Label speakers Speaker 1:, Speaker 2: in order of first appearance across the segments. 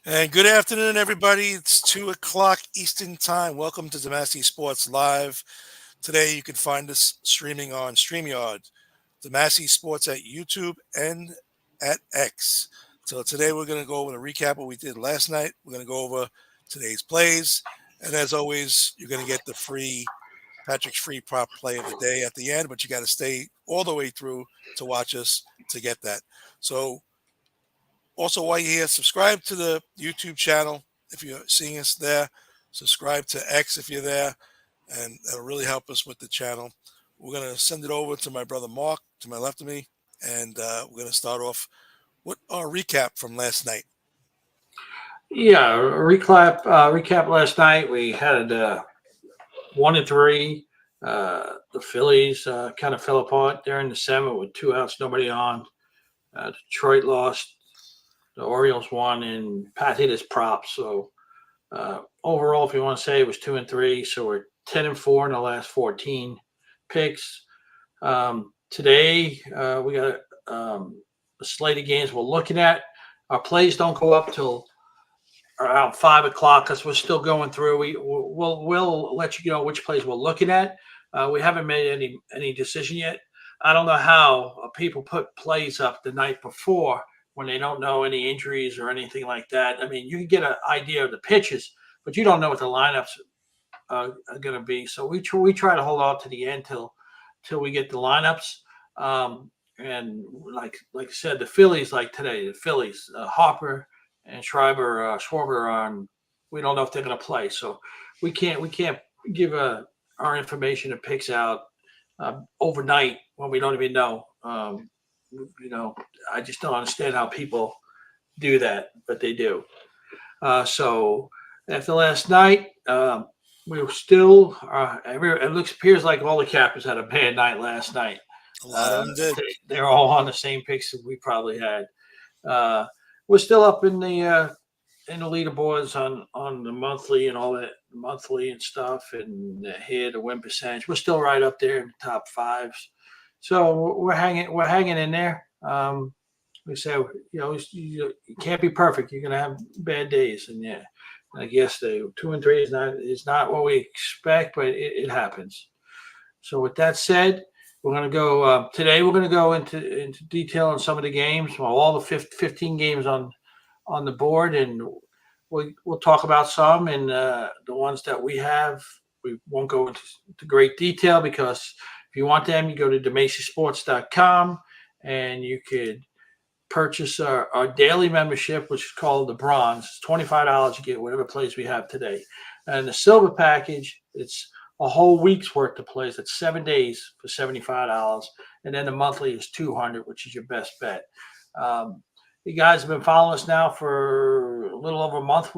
Speaker 1: And good afternoon, everybody. It's 2 o'clock Eastern Time. Welcome to Demasi Sports Live. Today, you can find us streaming on StreamYard, Demasi Sports at YouTube, and at X. So today, we're going to go over a recap of what we did last night. We're going to go over today's plays. And as always, you're going to get the Patrick's free prop play of the day at the end, but you got to stay all the way through to watch us to get that. So also, while you're here, subscribe to the YouTube channel if you're seeing us there. Subscribe to X if you're there, and that'll really help us with the channel. We're going to send it over to my brother Mark to my left of me, and we're going to start off with our recap from last night.
Speaker 2: Yeah, recap last night. We had 1-3. The Phillies kind of fell apart there in the seventh with two outs, nobody on. Detroit lost. The Orioles won, and Pat hit his props. So overall, if you want to say, it was 2-3. So we're 10-4 in the last 14 picks. Today we got a slate of games we're looking at. Our plays don't go up till around 5 o'clock because we're still going through. We'll let you know which plays we're looking at. We haven't made any decision yet. I don't know how people put plays up the night before when they don't know any injuries or anything like that. I mean, you can get an idea of the pitches, but you don't know what the lineups are going to be. So we try to hold on to the end till we get the lineups. And like I said, the Phillies, like today, the Phillies, Harper and Schwarber are on. We don't know if they're going to play, so we can't give our information and picks out overnight when we don't even know. I just don't understand how people do that, but they do. So after last night, we were still. Appears like all the cappers had a bad night last night.
Speaker 1: A lot of them did.
Speaker 2: They're all on the same picks that we probably had. We're still up in the leaderboards on the monthly and all that monthly and stuff, and here the win percentage. We're still right up there in the top fives, so we're hanging in there. We say you can't be perfect. You're gonna have bad days, and yeah, I guess the 2-3 is not what we expect, but it happens. So with that said, we're going to go today. We're going to go into detail on some of the games, well, all the 15 games on the board, and we'll talk about some and the ones that we have. We won't go into great detail because if you want them, you go to DemasiSports.com and you could purchase our daily membership, which is called the Bronze. It's $25. You get whatever plays we have today, and the Silver package, it's a whole week's worth of plays. That's 7 days for $75, and then the monthly is $200, which is your best bet. You guys have been following us now for a little over a month.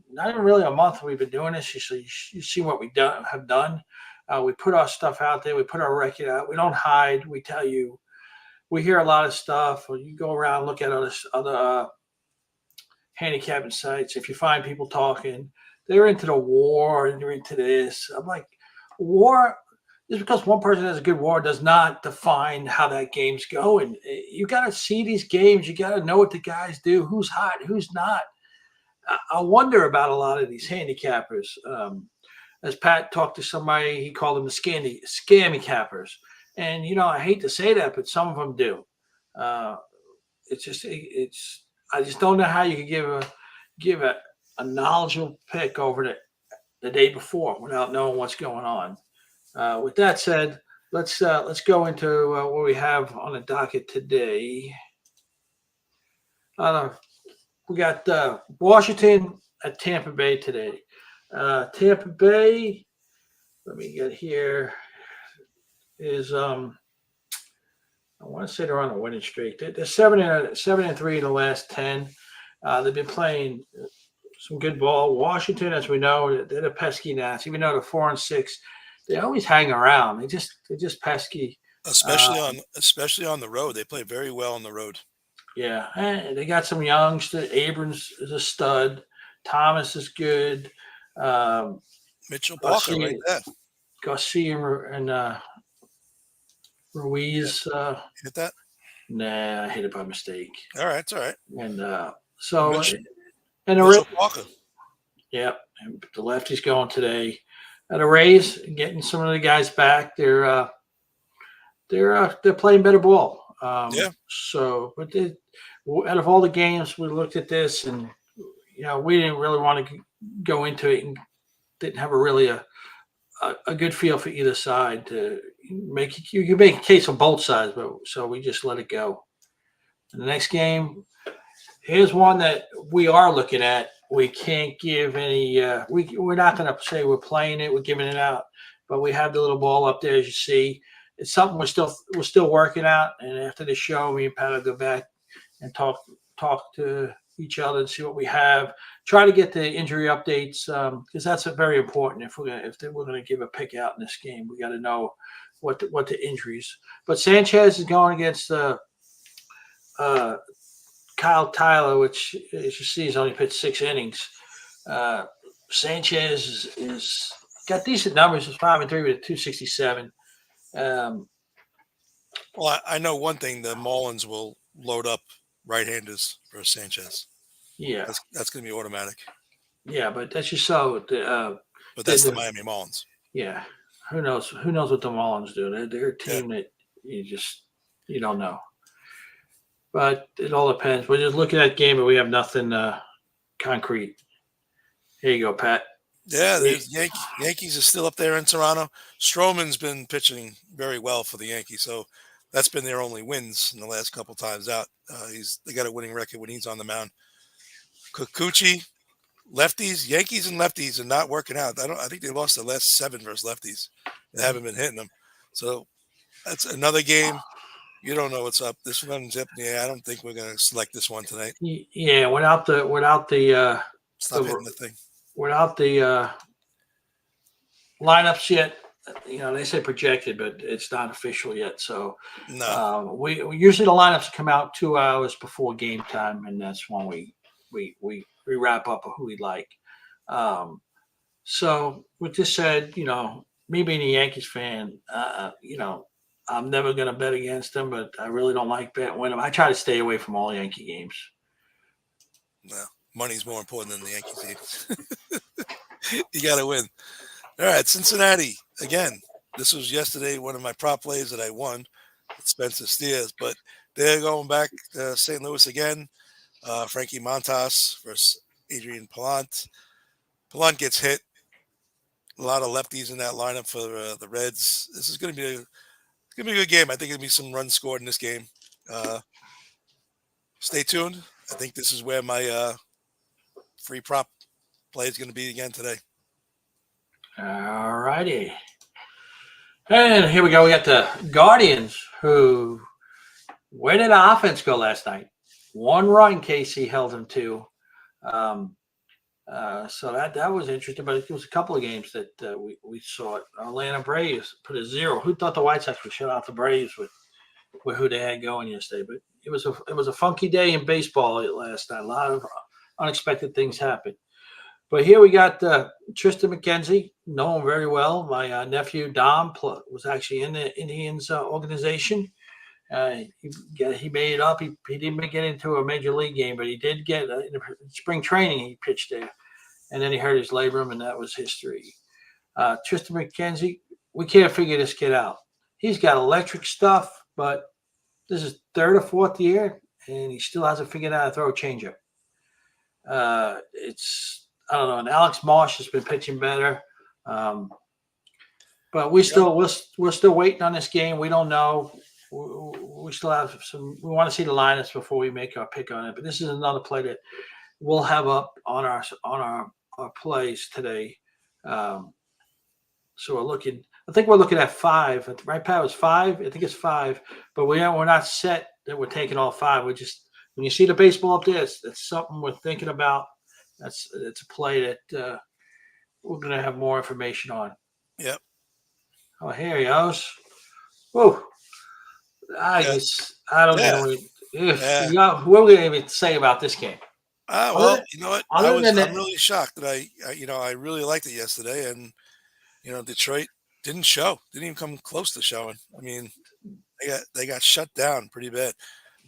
Speaker 2: Not even really a month. We've been doing this. You see what we have done. We put our stuff out there. We put our record out. We don't hide. We tell you. We hear a lot of stuff. Or you go around, look at other handicapping sites. If you find people talking, they're into the war and they're into this. I'm like, war, just because one person has a good war does not define how that game's going. You got to see these games. You got to know what the guys do, who's hot, who's not. I wonder about a lot of these handicappers. As Pat talked to somebody, he called them the scammy cappers. And, I hate to say that, but some of them do. I just don't know how you could give a knowledgeable pick over the day before without knowing what's going on. With that said, let's go into what we have on the docket today. We got Washington at Tampa Bay today. Tampa Bay, let me get here, is I want to say they're on a winning streak. They're 7-3 in the last 10. They've been playing some good ball. Washington, as we know, they're the pesky Nats. Even though they're 4-6, they always hang around. They're just pesky.
Speaker 1: Especially on the road. They play very well on the road.
Speaker 2: Yeah, and they got some youngsters. Abrams is a stud. Thomas is good.
Speaker 1: Mitchell Parker right there.
Speaker 2: Garcia and Ruiz.
Speaker 1: Hit that?
Speaker 2: Nah, I hit it by mistake.
Speaker 1: All right, it's all right.
Speaker 2: And And
Speaker 1: Mitchell Parker.
Speaker 2: yeah, and the lefty's going today. The Rays getting some of the guys back. They're playing better ball.
Speaker 1: Yeah.
Speaker 2: But out of all the games, we looked at this, and we didn't really want to go into it, and didn't have a good feel for either side to make you make a case on both sides, but so we just let it go. And the next game, here's one that we are looking at. We can't give any. We're not going to say we're playing it. We're giving it out, but we have the little ball up there, as you see. It's something we're still working out. And after the show, me and Pat will go back and talk to each other and see what we have. Try to get the injury updates because that's very important. If we're gonna give a pick out in this game, we got to know what the injuries. But Sanchez is going against uh, Kyle Tyler, which, as you see, has only pitched 6 innings. Sanchez is got decent numbers. It's 5-3 with a 267. Um,
Speaker 1: Well, I know one thing: the Marlins will load up right-handers for Sanchez.
Speaker 2: yeah,
Speaker 1: That's going to be automatic.
Speaker 2: yeah, but that's just so.
Speaker 1: But that's the Miami Marlins.
Speaker 2: Yeah, who knows? Who knows what the Marlins do? They're a
Speaker 1: Yeah.
Speaker 2: team that you don't know. But it all depends. We're just looking at game, but we have nothing concrete. Here you go, Pat.
Speaker 1: Yeah, there's Yankees are still up there in Toronto. Stroman's been pitching very well for the Yankees, so that's been their only wins in the last couple times out. They got a winning record when he's on the mound. Kikuchi, lefties, Yankees and lefties are not working out. I think they lost the last 7 versus lefties. They haven't been hitting them. So that's another game. You don't know what's up. This one's up. Yeah, I don't think we're going to select this one tonight.
Speaker 2: Yeah, without the
Speaker 1: Stop hitting the thing.
Speaker 2: without the lineups yet. They say projected, but it's not official yet. So
Speaker 1: No.
Speaker 2: we usually the lineups come out 2 hours before game time, and that's when we wrap up of who we like. So with this said, me being a Yankees fan, I'm never going to bet against them, but I really don't like betting with them. I try to stay away from all Yankee games.
Speaker 1: No, money's more important than the Yankees game. You got to win. All right, Cincinnati again. This was yesterday one of my prop plays that I won with Spencer Steers, but they're going back to St. Louis again. Frankie Montas versus Adrian Pallant. Pallant gets hit. A lot of lefties in that lineup for the Reds. This is going to be a good game. I think there'll be some runs scored in this game. Stay tuned. I think this is where my free prop play is going to be again today.
Speaker 2: All righty. And here we go. We got the Guardians, who, where did the offense go last night? 1 run Casey held them to. So that was interesting, but it was a couple of games that we saw it. Atlanta Braves put a 0. Who thought the White Sox would shut out the Braves with who they had going yesterday? But it was a funky day in baseball last night. A lot of unexpected things happened. But here we got Tristan McKenzie, know him very well. My nephew Dom was actually in the Indians organization. He made it up. He didn't get into a major league game, but he did get in spring training. He pitched there, and then he hurt his labrum, and that was history. Tristan McKenzie, we can't figure this kid out. He's got electric stuff, but this is 3rd or 4th year, and he still hasn't figured out how to throw a changeup. I don't know. And Alex Marsh has been pitching better, but we're still waiting on this game. We don't know. We still have some. We want to see the lineups before we make our pick on it. But this is another play that we'll have up on our plays today. So we're looking. I think we're looking at 5. Right, Pat, was 5. I think it's 5. But we're not set that we're taking all 5. We just, when you see the baseball up there, it's something we're thinking about. It's a play that we're going to have more information on.
Speaker 1: Yep.
Speaker 2: Oh, here he goes. Whoa. I don't know. What are we going to say about this game?
Speaker 1: Well, you know what? I'm really shocked that I really liked it yesterday, and Detroit didn't even come close to showing. I mean, they got shut down pretty bad.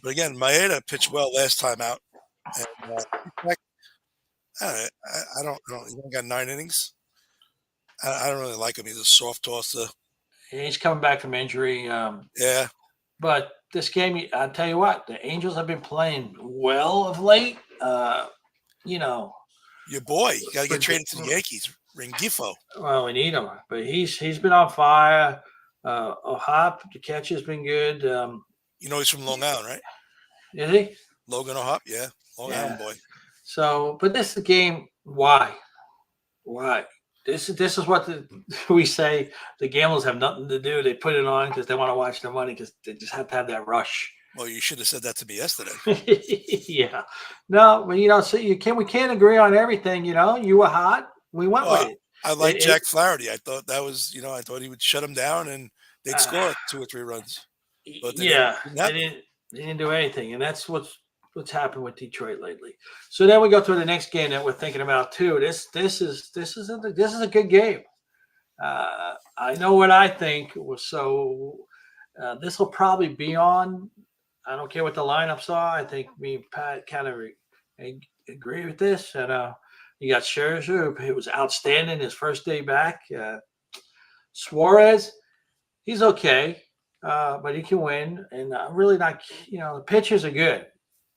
Speaker 1: But again, Maeda pitched well last time out, and I don't. He only got 9 innings. I don't really like him. He's a soft tosser.
Speaker 2: He's coming back from injury.
Speaker 1: Yeah,
Speaker 2: But this game, I'll tell you what, the Angels have been playing well of late. You know,
Speaker 1: your boy. You got to get
Speaker 2: for,
Speaker 1: traded to the Yankees. Ringifo.
Speaker 2: well, we need him, but he's been on fire. O'Hop, the catch has been good.
Speaker 1: You know he's from Long Island, right?
Speaker 2: Is he?
Speaker 1: Logan O'Hop. Yeah, Long
Speaker 2: Yeah.
Speaker 1: Island boy.
Speaker 2: So, but this is the game. Why? Why? This is what we say. The gamblers have nothing to do. They put it on because they want to watch the money because they just have to have that rush.
Speaker 1: Well, you should have said that to me yesterday.
Speaker 2: Yeah. No, but so we can't agree on everything. You were hot. We went with it.
Speaker 1: I like Jack Flaherty. I thought that was, I thought he would shut him down and they'd score 2 or 3 runs. But
Speaker 2: they didn't do anything, and that's what's happened with Detroit lately. So then we go to the next game that we're thinking about too. This is a good game. I know what I think. So this will probably be on. I don't care what the lineups are. I think me and Pat kind of agree with this. And you got Scherzer, who was outstanding his first day back. Suarez, he's okay, but he can win. And really not, the pitchers are good.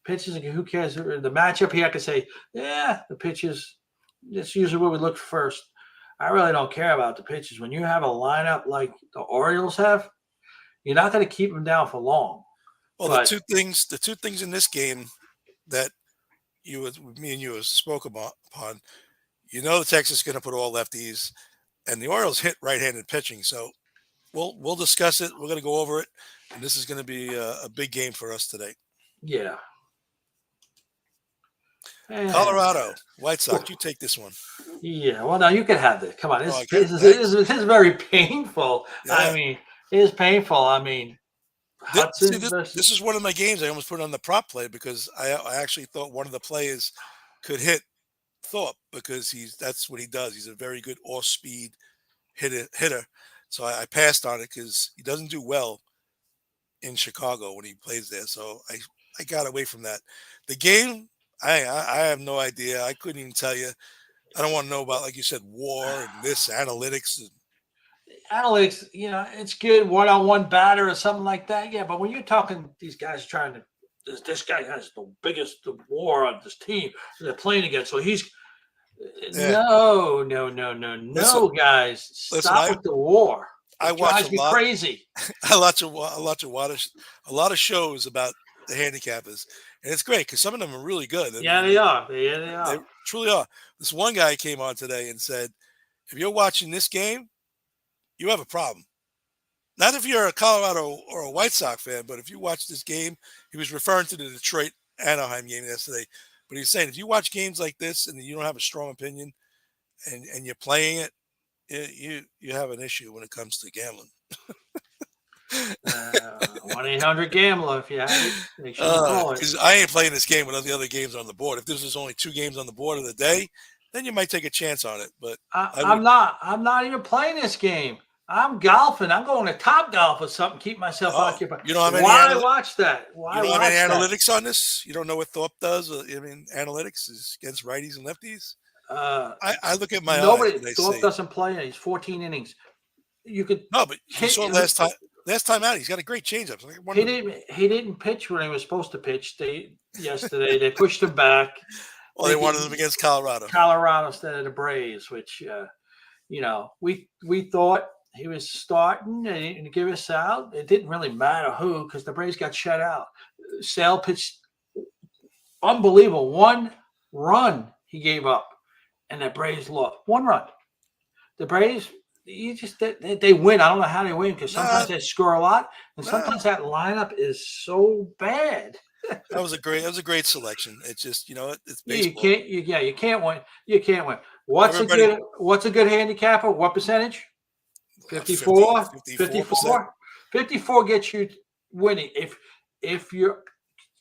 Speaker 2: Pitchers are good. Who cares? The matchup here, I could say, yeah, the pitchers, that's usually what we look first. I really don't care about the pitchers. When you have a lineup like the Orioles have, you're not going to keep them down for long.
Speaker 1: Well, the two things in this game that me and you spoke upon, the Texas is going to put all lefties, and the Orioles hit right-handed pitching. So we'll discuss it. We're going to go over it, and this is going to be a big game for us today.
Speaker 2: Yeah.
Speaker 1: Colorado White Sox. You take this one.
Speaker 2: Yeah. Well, now you can have this. Come on. This is very painful. Yeah. I mean, it is painful. I mean,
Speaker 1: this is one of my games. I almost put it on the prop play because I actually thought one of the players could hit Thorpe because that's what he does. He's a very good off-speed hitter. So I passed on it because he doesn't do well in Chicago when he plays there. So I got away from that. The game, I have no idea. I couldn't even tell you. I don't want to know about, like you said, WAR and this analytics.
Speaker 2: Analytics, it's good one-on-one batter or something like that. Yeah, but when you're talking these guys trying to, this guy has the biggest WAR on this team they're playing against. So he's no, guys, stop with the WAR. It drives me crazy.
Speaker 1: I watch a lot of shows about the handicappers, and it's great because some of them are really good.
Speaker 2: Yeah, they are. Yeah, they are.
Speaker 1: They truly are. This one guy came on today and said, "If you're watching this game, you have a problem. Not if you're a Colorado or a White Sox fan, but if you watch this game," he was referring to the Detroit Anaheim game yesterday. But he's saying if you watch games like this and you don't have a strong opinion and you're playing it, you have an issue when it comes to gambling.
Speaker 2: 1-800-GAMBLER if you have it. Make sure you call it.
Speaker 1: Because I ain't playing this game with all the other games on the board. If this was only 2 games on the board of the day, then you might take a chance on it. But
Speaker 2: I'm not even playing this game. I'm golfing. I'm going to Top Golf or something. Keep myself occupied.
Speaker 1: You don't have any
Speaker 2: Why watch that?
Speaker 1: You don't have any analytics on this? You don't know what Thorpe does? I mean, analytics is against righties and lefties. I look at my eyes.
Speaker 2: Thorpe doesn't play. He's 14 innings. You could
Speaker 1: but you saw last time out. He's got a great changeup.
Speaker 2: He didn't pitch when he was supposed to pitch. Yesterday they pushed him back.
Speaker 1: Well, they wanted him against Colorado.
Speaker 2: Colorado instead of the Braves, which we thought he was starting. They didn't give us out. It didn't really matter who because the Braves got shut out. Sale pitched unbelievable. 1 run he gave up, and the Braves lost. 1 run. The Braves, they win. I don't know how they win because sometimes they score a lot, and sometimes that lineup is so bad.
Speaker 1: That was a great selection. It's just it's baseball.
Speaker 2: You can't win. You can't win. What's a good handicapper? What percentage? 54. 54 gets you winning if you're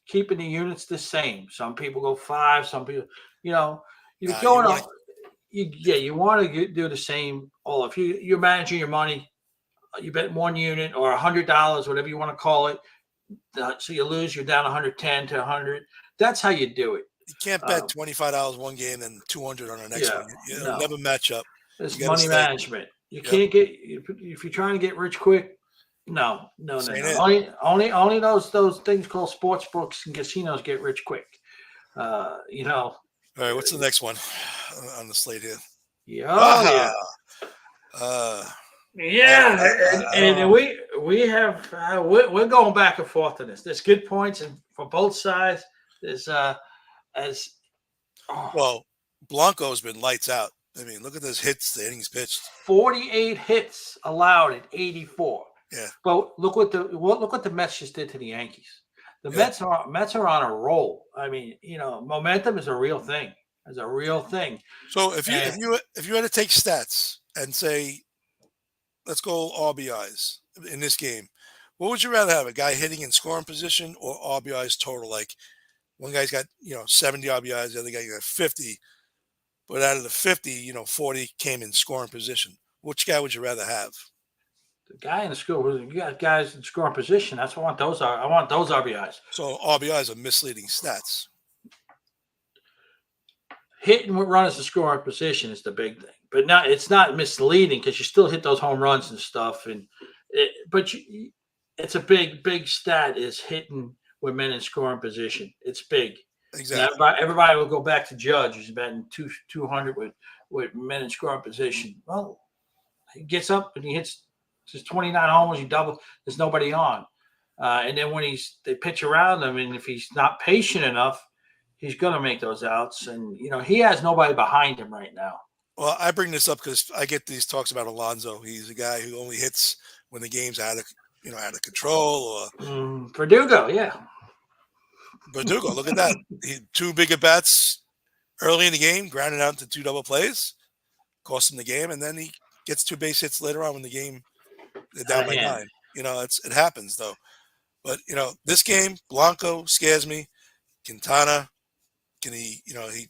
Speaker 2: keeping the units the same. Some people go 5. Some people, you're going on. You want to do the same. If you're managing your money, you bet 1 unit or $100, whatever you want to call it. So you lose, you're down 110 to 100. That's how you do it.
Speaker 1: You can't bet $25 one game and 200 on the next
Speaker 2: Yeah,
Speaker 1: one. It'll
Speaker 2: no,
Speaker 1: never match up.
Speaker 2: it's
Speaker 1: You got to
Speaker 2: money
Speaker 1: stay.
Speaker 2: management. You
Speaker 1: Yep.
Speaker 2: can't get if you're trying to get rich quick. No, no,
Speaker 1: This
Speaker 2: no,
Speaker 1: ain't
Speaker 2: no.
Speaker 1: it.
Speaker 2: Only those things called sports books and casinos get rich quick. You know.
Speaker 1: All right. What's the next one on the slate here?
Speaker 2: Yeah, oh
Speaker 1: Aha.
Speaker 2: yeah.
Speaker 1: Uh,
Speaker 2: Yeah,
Speaker 1: I don't
Speaker 2: and
Speaker 1: know.
Speaker 2: we have we're going back and forth on this. There's good points and for both sides. There's as oh,
Speaker 1: Well, Blanco's been lights out. I mean, look at those hits, the innings pitched.
Speaker 2: 48 hits allowed at 84.
Speaker 1: Yeah.
Speaker 2: But look what the Mets just did to the Yankees. The
Speaker 1: Yeah.
Speaker 2: Mets are on a roll. I mean, momentum is a real thing. It's a real thing.
Speaker 1: So if you
Speaker 2: And
Speaker 1: had to take stats and say, let's go RBIs in this game, what would you rather have? A guy hitting in scoring position or RBIs total? Like one guy's got 70 RBIs, the other guy got 50. But out of the 50, 40 came in scoring position. Which guy would you rather have?
Speaker 2: the guy in the school, you got guys in scoring position. That's what I want. I want those RBIs.
Speaker 1: So RBIs are misleading stats.
Speaker 2: Hitting with runners to scoring position is the big thing, but it's not misleading because you still hit those home runs and stuff. It's a big stat is hitting with men in scoring position. It's big.
Speaker 1: Exactly.
Speaker 2: Everybody will go back to Judge, who's batting 200 with men in scoring position. Well, he gets up and he hits his 29 homers. He double. There's nobody on, and then when they pitch around him, and if he's not patient enough, he's going to make those outs. And he has nobody behind him right now.
Speaker 1: Well, I bring this up because I get these talks about Alonso. He's a guy who only hits when the game's out of control. Or
Speaker 2: Verdugo, yeah.
Speaker 1: Verdugo, look at that. Two big at bats early in the game, grounded out into two double plays, cost him the game, and then he gets two base hits later on when the game they're down by 9. It happens though. But this game, Blanco scares me. Quintana, he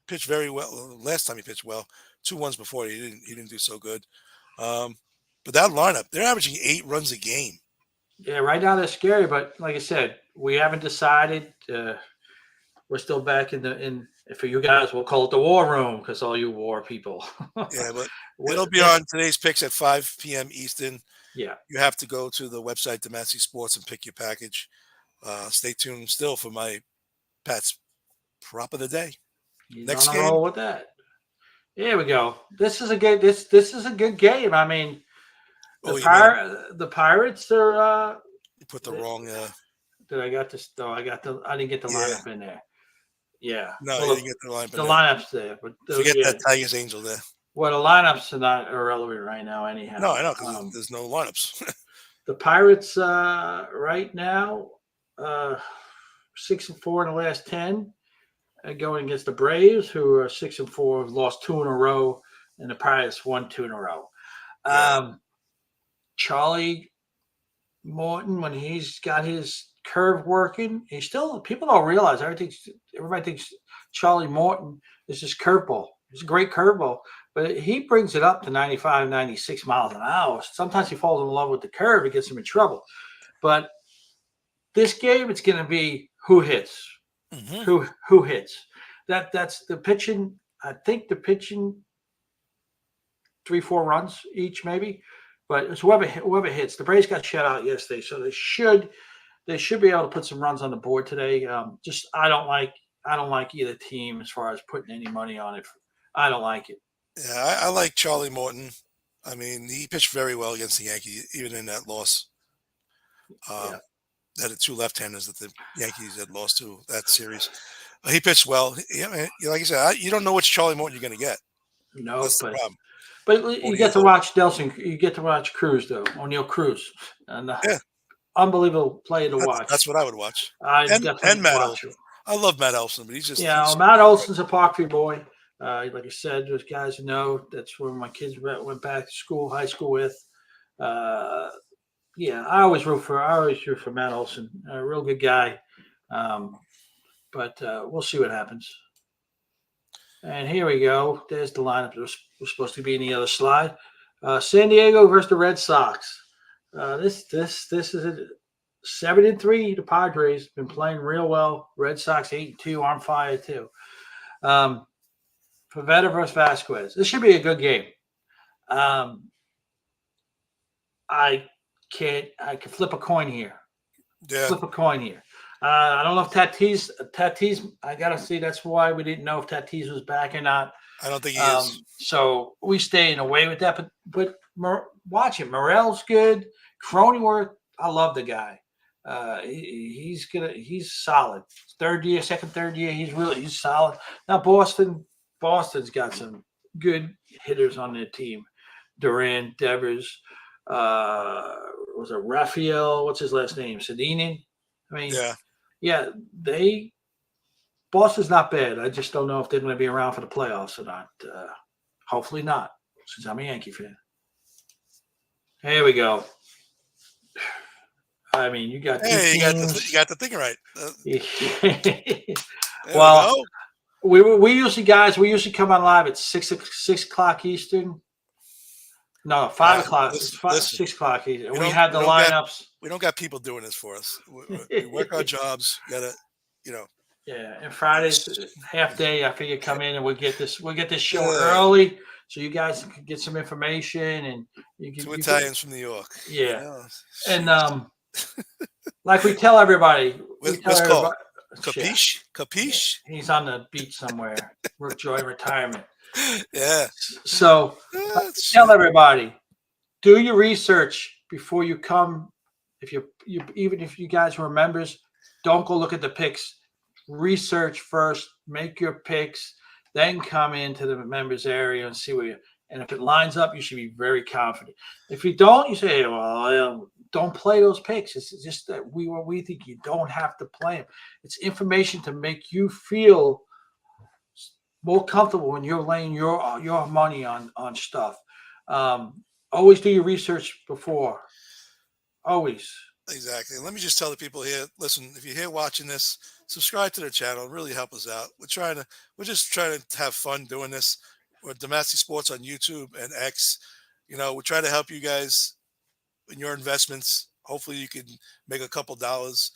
Speaker 1: pitched very well. Last time he pitched well, 2 ones before he didn't do so good. But that lineup, they're averaging 8 runs a game.
Speaker 2: Yeah, right now they're scary, but like I said, we haven't decided. We're still back in. For you guys, we'll call it the war room because all you war people.
Speaker 1: Yeah, but it'll be on today's picks at 5 p.m. Eastern.
Speaker 2: Yeah,
Speaker 1: you have to go to the website, Demassey Sports, and pick your package. Stay tuned still for my Pat's prop of the day. Next game.
Speaker 2: roll with that. Here we go. This is a good. This is a good game. I mean, the Pirates are.
Speaker 1: You put the wrong.
Speaker 2: Did I got this? No, I didn't get the lineup in there. Yeah.
Speaker 1: No, you didn't get the lineup.
Speaker 2: The lineup's there, but
Speaker 1: forget that Tigers Angel there.
Speaker 2: Well, the lineups are not irrelevant right now, anyhow.
Speaker 1: No, I know because there's no lineups.
Speaker 2: The Pirates right now 6-4 in the last 10, going against the Braves, who are 6-4, have lost 2 in a row, and the Pirates won 2 in a row.
Speaker 1: Yeah.
Speaker 2: Charlie Morton, when he's got his curve working, people don't realize everybody thinks Charlie Morton is this curveball. It's a great curveball, but he brings it up to 95, 96 miles an hour. Sometimes he falls in love with the curve. It gets him in trouble. But this game, it's going to be who hits, who hits. That's the pitching. I think the pitching 3-4 runs each, maybe. But it's whoever hits. The Braves got shut out yesterday, so they should be able to put some runs on the board today. I don't like either team as far as putting any money on it. I don't like it.
Speaker 1: Yeah, I like Charlie Morton. I mean, he pitched very well against the Yankees, even in that loss. That had 2 left-handers that the Yankees had lost to that series. He pitched well. Like I said, you don't know which Charlie Morton you're going to get.
Speaker 2: No,
Speaker 1: that's the problem.
Speaker 2: But you get to watch Nelson. You get to watch Cruz though, O'Neill Cruz, and unbelievable play to watch.
Speaker 1: That's what I would watch.
Speaker 2: And
Speaker 1: Matt Olson. I love Matt Olson, but he's just
Speaker 2: Matt Olson's a Parkview boy. Like I said, there's guys who know that's where my kids went back to school, high school with. I always root for Matt Olson. A real good guy. But we'll see what happens. And here we go. There's the lineup. We're supposed to be in the other slide. San Diego versus the Red Sox. This is 7-3. The Padres been playing real well. Red Sox 8-2 on fire too. Pavetta versus Vasquez. This should be a good game. I can flip a coin here.
Speaker 1: Yeah.
Speaker 2: Flip a coin here. I don't know if Tatis. I gotta see. That's why we didn't know if Tatis was back or not.
Speaker 1: I don't think he is.
Speaker 2: So we staying away with that. But watch it. Morel's good. Cronenworth. I love the guy. He's solid. Third year. He's solid. Now Boston's got some good hitters on their team. Duran, Devers. Was it Raphael? What's his last name? Sedinin. I mean, yeah. Boston's not bad. I just don't know if they're going to be around for the playoffs or not. Hopefully not, since I'm a Yankee fan. Here we go. I mean, you got
Speaker 1: you got the thing right.
Speaker 2: Well, we usually come on live at 6 o'clock Eastern. No, 5 o'clock. It's 6 o'clock Eastern. We have the lineups.
Speaker 1: We don't got people doing this for us. We work our jobs. You gotta,
Speaker 2: Yeah, and Friday's half day. I figure come in and we'll get this show early so you guys can get some information and you can.
Speaker 1: 2 Italians from New York.
Speaker 2: Yeah, and like we tell everybody,
Speaker 1: Capiche?
Speaker 2: Yeah, he's on the beach somewhere. Enjoy retirement.
Speaker 1: Yeah.
Speaker 2: So tell everybody, do your research before you come. Even if you guys were members, don't go look at the picks. Research first, make your picks, then come into the members area and see where you. And if it lines up, you should be very confident. If you don't, you say, "Well, don't play those picks." It's just that we think you don't have to play them. It's information to make you feel more comfortable when you're laying your money on stuff. Always do your research before. Always.
Speaker 1: Exactly. Let me just tell the people here, listen, if you're here watching this, subscribe to the channel. Really help us out. We're just trying to have fun doing this. We're Domestic Sports on YouTube and X. We try to help you guys in your investments. Hopefully you can make a couple dollars.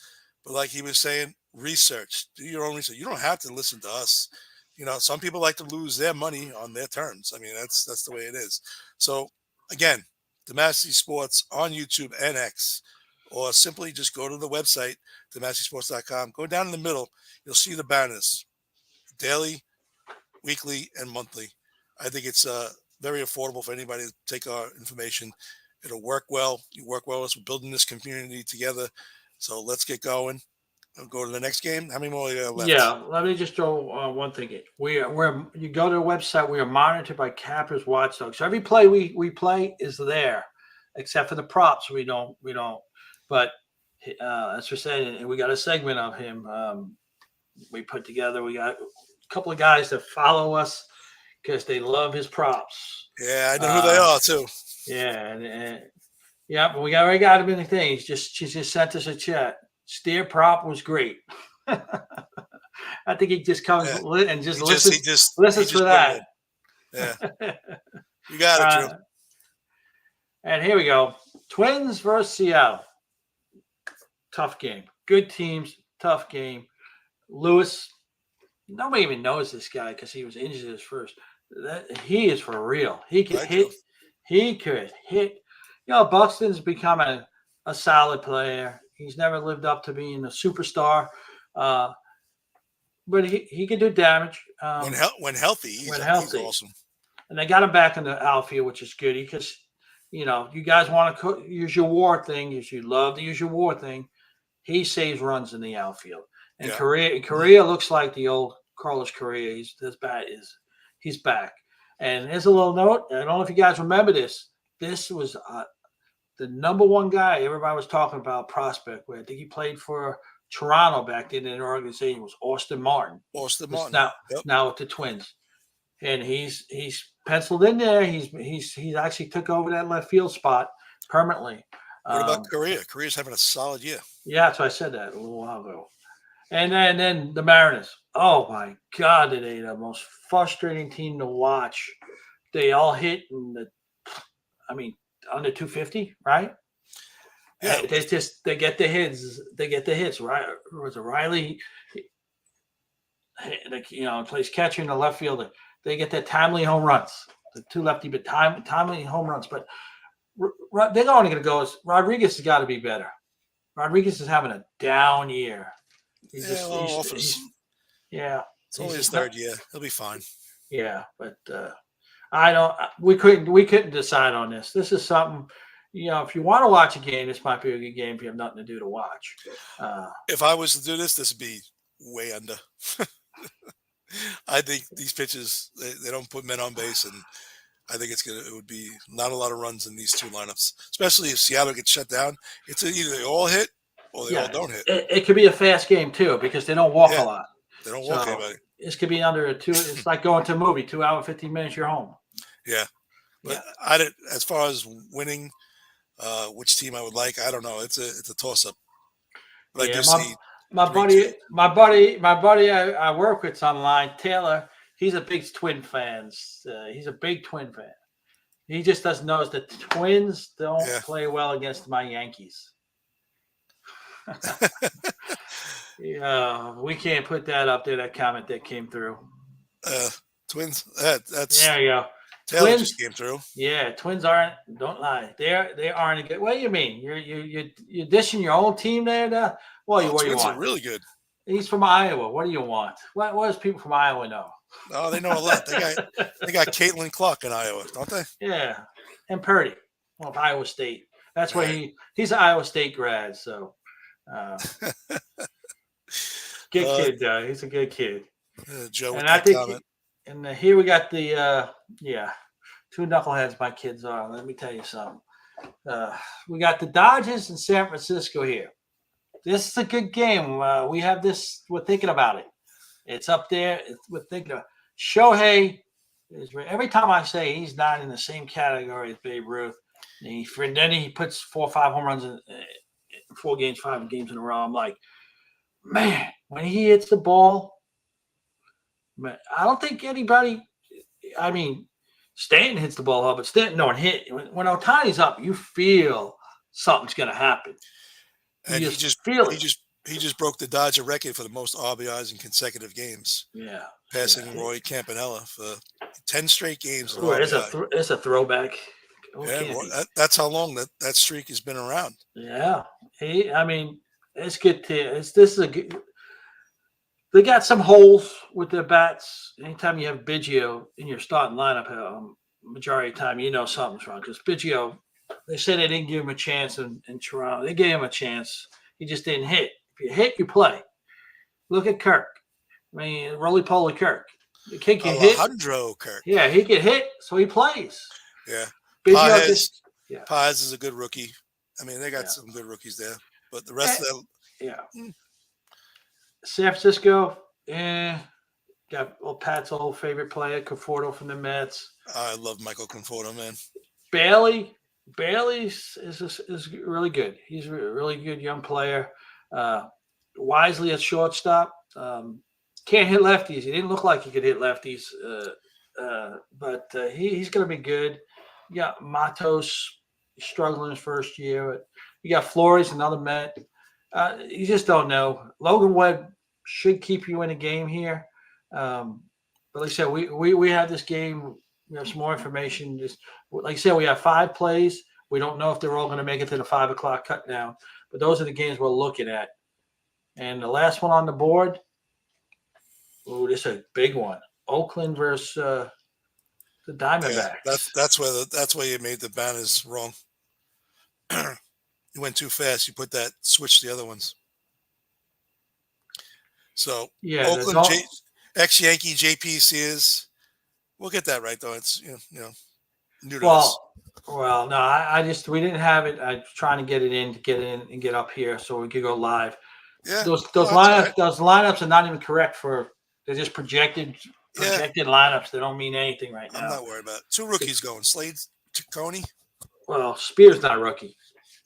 Speaker 1: But like he was saying, research. Do your own research. You don't have to listen to us. Some people like to lose their money on their terms. I mean, that's the way it is. So again, Domestic Sports on YouTube and X. Or simply just go to the website, DomesticSports.com. Go down in the middle. You'll see the banners, daily, weekly, and monthly. I think it's very affordable for anybody to take our information. It'll work well. You work well as we're building this community together. So let's get going. We'll go to the next game. How many more we got left?
Speaker 2: Yeah, let me just throw one thing in. You go to the website. We are monitored by Cappers Watchdog. So every play we play is there, except for the props. We don't. But as we're saying, we got a segment of him we put together. We got a couple of guys that follow us because they love his props.
Speaker 1: Yeah, I know who they are too.
Speaker 2: Yeah, but we already got many things. She just sent us a chat. Steer prop was great. I think he just comes and just listens for that.
Speaker 1: Yeah, you got it, Drew.
Speaker 2: And here we go. Twins versus Seattle. Tough game. Good teams. Tough game. Lewis. Nobody even knows this guy because he was injured at first. He is for real. He could hit. He could hit. Buxton's become a solid player. He's never lived up to being a superstar, but he can do damage
Speaker 1: when healthy. He's awesome.
Speaker 2: And they got him back in the outfield, which is good because you guys want to use your WAR thing. You love to use your WAR thing. He saves runs in the outfield. And Correa looks like the old Carlos Correa. He's back. And there's a little note. I don't know if you guys remember this. This was the number one guy everybody was talking about prospect. Where I think he played for Toronto back then in their organization was Austin Martin. Now with the Twins, and he's penciled in there. He's actually took over that left field spot permanently.
Speaker 1: What about Correa? Correa's having a solid year.
Speaker 2: Yeah, that's why I said that a little while ago. And then the Mariners. Oh my God, are they the most frustrating team to watch? They all hit under 250, right?
Speaker 1: Yeah,
Speaker 2: They get the hits. They get the hits. Right? Was it Riley? Plays catcher in the left fielder. They get their timely home runs. The two lefty, but timely home runs. But they're only going to go. Rodriguez has got to be better. Rodriguez is having a down year.
Speaker 1: yeah. Well, offers.
Speaker 2: Yeah.
Speaker 1: It's only his third year. He'll be fine.
Speaker 2: Yeah, but I don't. We couldn't decide on this. This is something. If you want to watch a game, this might be a good game if you have nothing to do to watch.
Speaker 1: If I was to do this would be way under. I think these pitches they don't put men on base, and I think it would be not a lot of runs in these two lineups, especially if Seattle gets shut down. It's either they all hit or they all don't hit.
Speaker 2: It could be a fast game too because they don't walk a lot.
Speaker 1: They don't walk anybody.
Speaker 2: This could be under a 2. It's like going to a movie, 2 hour, 15 minutes. You're home.
Speaker 1: Yeah, but I did as far as winning. Which team I would like, I don't know. It's a toss up. But I do see
Speaker 2: my buddy I work with online, Taylor. He's a big Twin fan. He's a big Twin fan. He just doesn't know that the Twins don't play well against my Yankees. Yeah, we can't put that up there. That comment that came through.
Speaker 1: Twins. That's
Speaker 2: there you go.
Speaker 1: Taylor
Speaker 2: Twins
Speaker 1: just came through.
Speaker 2: Yeah, Twins aren't. Don't lie. They aren't good. What do you mean? You're dishing your own team there? Now? What do you
Speaker 1: Twins
Speaker 2: want?
Speaker 1: Are really good.
Speaker 2: He's from Iowa. What do you want? What does people from Iowa know?
Speaker 1: Oh, they know a lot. They got Caitlin Clark in Iowa, don't they?
Speaker 2: Yeah, and Purdy, well, Iowa State. That's where he's an Iowa State grad. So, good kid, though. He's a good kid.
Speaker 1: Joe,
Speaker 2: and I think. And here we got the two knuckleheads my kids are. Let me tell you something. We got the Dodgers in San Francisco here. This is a good game. We have this. We're thinking about it. It's up there. We're thinking about Shohei. Every time I say he's not in the same category as Babe Ruth, and then he puts 4 or 5 home runs in 4 games, 5 games in a row. I'm like, man, when he hits the ball. I don't think anybody. I mean, Stanton hits the ball up, but Stanton don't hit. When Ohtani's up, you feel something's going to happen.
Speaker 1: And he just broke the Dodger record for the most RBIs in consecutive games.
Speaker 2: Yeah,
Speaker 1: passing Roy Campanella for 10 straight games.
Speaker 2: It's a throwback.
Speaker 1: That's how long that streak has been around.
Speaker 2: Yeah, it's good. This is a good. They got some holes with their bats. Anytime you have Biggio in your starting lineup, majority of the time you know something's wrong. Because Biggio, they said they didn't give him a chance in Toronto. They gave him a chance. He just didn't hit. If you hit, you play. Look at Kirk. Roly-poly Kirk. The kid can hit.
Speaker 1: Alejandro Kirk.
Speaker 2: Yeah, he can hit, so he plays.
Speaker 1: Yeah.
Speaker 2: Biggio
Speaker 1: Paz is a good rookie. They got some good rookies there. But the rest of them.
Speaker 2: Yeah. San Francisco, got Pat's old favorite player, Conforto from the Mets.
Speaker 1: I love Michael Conforto, man.
Speaker 2: Bailey is really good. He's a really good young player. Wisely at shortstop. Can't hit lefties. He didn't look like he could hit lefties, but he's going to be good. You got Matos struggling his first year. But you got Flores, another Met. You just don't know. Logan Webb should keep you in a game here. But like I said, we have this game. We have some more information. Just like I said, we have 5 plays. We don't know if they're all going to make it to the 5 o'clock cut down. But those are the games we're looking at. And the last one on the board, this is a big one. Oakland versus the Diamondbacks.
Speaker 1: Yeah, that's where you made the banners wrong. You went too fast. You put that switch the other ones. So Oakland ex-Yankee JP Sears. We'll get that right though. It's new to us.
Speaker 2: Well, no, we didn't have it. I'm trying to get it in and get up here so we could go live.
Speaker 1: Yeah,
Speaker 2: those lineups are not even correct they're just projected lineups. They don't mean anything right now.
Speaker 1: I'm not worried about it. 2 rookies going. Slade Coney.
Speaker 2: Well, Spears not a rookie.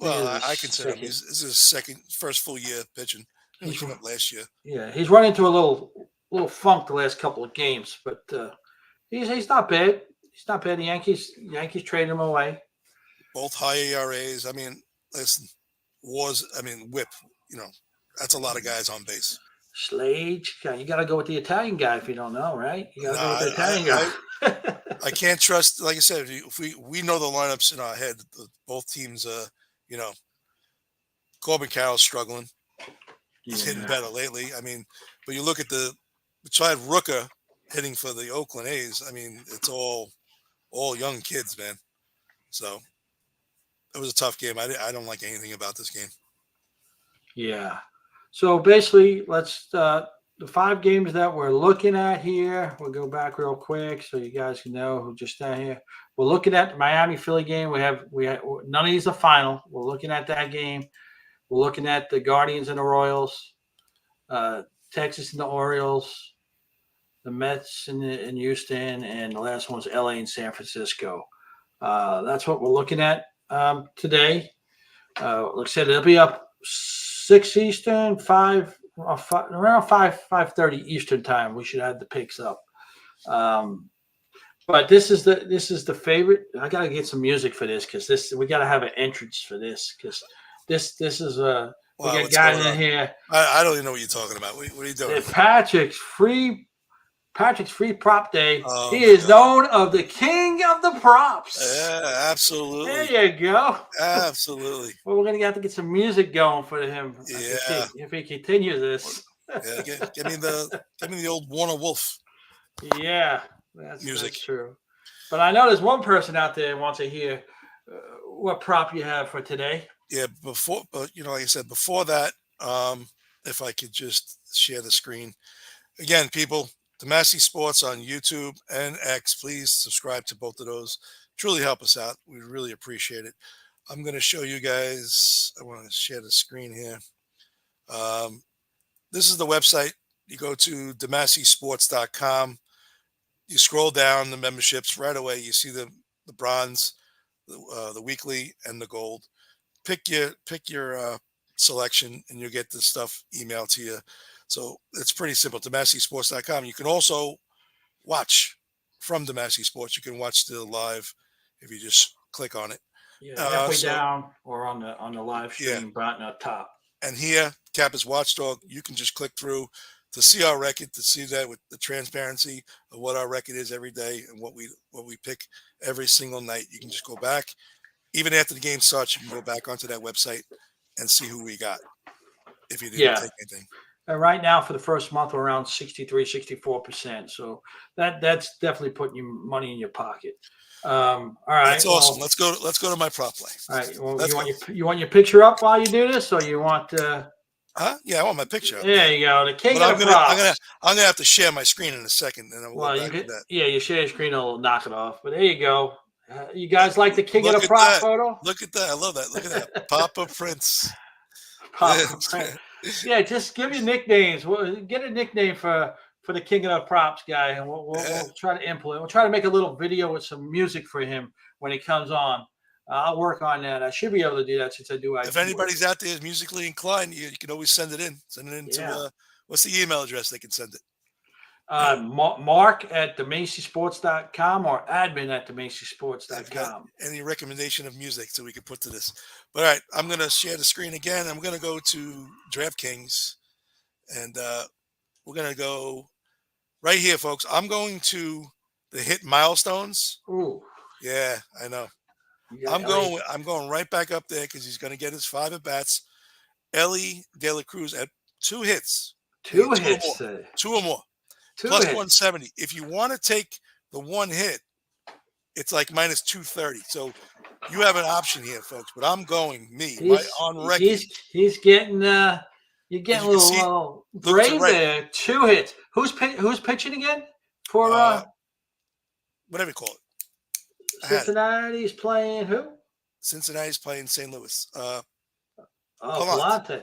Speaker 1: Well, I consider him. This is his first full year pitching. He came up last year.
Speaker 2: Yeah, he's run into a little funk the last couple of games, but he's not bad. He's not bad. The Yankees traded him away.
Speaker 1: Both high ERAs. Listen, whip. That's a lot of guys on base.
Speaker 2: Slade, you got to go with the Italian guy if you don't know, right? You got to
Speaker 1: No,
Speaker 2: go with the Italian guy.
Speaker 1: I can't trust. Like I said, if we know the lineups in our head, both teams. Corbin Carroll's struggling. He's hitting better lately. But you look at besides Rooker hitting for the Oakland A's. It's all young kids, man. So it was a tough game. I don't like anything about this game.
Speaker 2: Yeah. So basically, let's the 5 games that we're looking at here. We'll go back real quick so you guys can know who just down here. We're looking at the Miami Philly game. We have none of these are final. We're looking at that game. We're looking at the Guardians and the Royals, Texas and the Orioles, the Mets in Houston, and the last one's LA and San Francisco. That's what we're looking at today. Like I said, it'll be up 6 Eastern, around 5:30 Eastern time. We should have the picks up. But this is the favorite. I gotta get some music for this because we gotta have an entrance for this because this is we got guys in here.
Speaker 1: I don't even know what you're talking about. What are you doing?
Speaker 2: Patrick's free prop day. He is known of the king of the props.
Speaker 1: Yeah, absolutely.
Speaker 2: There you go.
Speaker 1: Absolutely.
Speaker 2: Well, we're gonna have to get some music going for him.
Speaker 1: Yeah.
Speaker 2: If he continues this.
Speaker 1: Yeah, give me the old Warner Wolf.
Speaker 2: Yeah,
Speaker 1: music.
Speaker 2: That's true. But I know there's one person out there who wants to hear what prop you have for today.
Speaker 1: Yeah, like I said, before that, if I could just share the screen again, people. Massey Sports on YouTube and X. Please subscribe to both of those. Truly help us out. We really appreciate it. I'm going to show you guys. I want to share the screen here. This is the website. You go to DeMasseySports.com. You scroll down the memberships right away. You see the bronze, the weekly, and the gold. Pick your selection, and you'll get this stuff emailed to you. So it's pretty simple. DeMasseySports.com. You can also watch from DeMassey Sports. You can watch the live if you just click on it.
Speaker 2: Yeah, halfway down or on the live stream button up top.
Speaker 1: And here, Kappa's Watchdog, you can just click through to see our record, to see that with the transparency of what our record is every day and what we pick every single night. You can just go back. Even after the game starts, you can go back onto that website and see who we got if you didn't take anything.
Speaker 2: And right now, for the first month, we're around 63, 64%. So that's definitely putting your money in your pocket. All right,
Speaker 1: that's awesome. Let's go to my prop play.
Speaker 2: All right. Well, you want your picture up while you do this, or you want?
Speaker 1: Huh? Yeah, I want my picture up.
Speaker 2: There you go. The king of the props.
Speaker 1: I'm gonna have to share my screen in a second, and then we'll go back to that.
Speaker 2: Yeah, you share your screen, will knock it off. But there you go. You guys like the king of the prop photo?
Speaker 1: Look at that. I love that. Look at that. Papa Prince.
Speaker 2: Papa Prince. Yeah, just give you nicknames. Get a nickname for the king of the props guy, and we'll try to implement. We'll try to make a little video with some music for him when he comes on. I'll work on that. I should be able to do that since I do.
Speaker 1: If anybody's out there is musically inclined, you can always send it in. Send it in to what's the email address they can send it?
Speaker 2: Mark at themaceysports.com or admin at themaceysports.com.
Speaker 1: Any recommendation of music so we can put to this? But all right, I'm going to share the screen again. I'm going to go to DraftKings, and we're going to go right here, folks. I'm going to the hit milestones.
Speaker 2: Ooh,
Speaker 1: yeah, I know. I'm going right back up there because he's going to get his 5 at bats. Ellie De La Cruz at 2 hits.
Speaker 2: 2 hits.
Speaker 1: 2 or more. Plus 170. If you want to take the 1 hit, it's like minus 230. So you have an option here, folks. But I'm going on record.
Speaker 2: He's getting you're getting a little brave there. 2 hits. Who's pitching again for
Speaker 1: whatever you call it?
Speaker 2: Cincinnati's playing who?
Speaker 1: Cincinnati's playing St. Louis.
Speaker 2: Palante.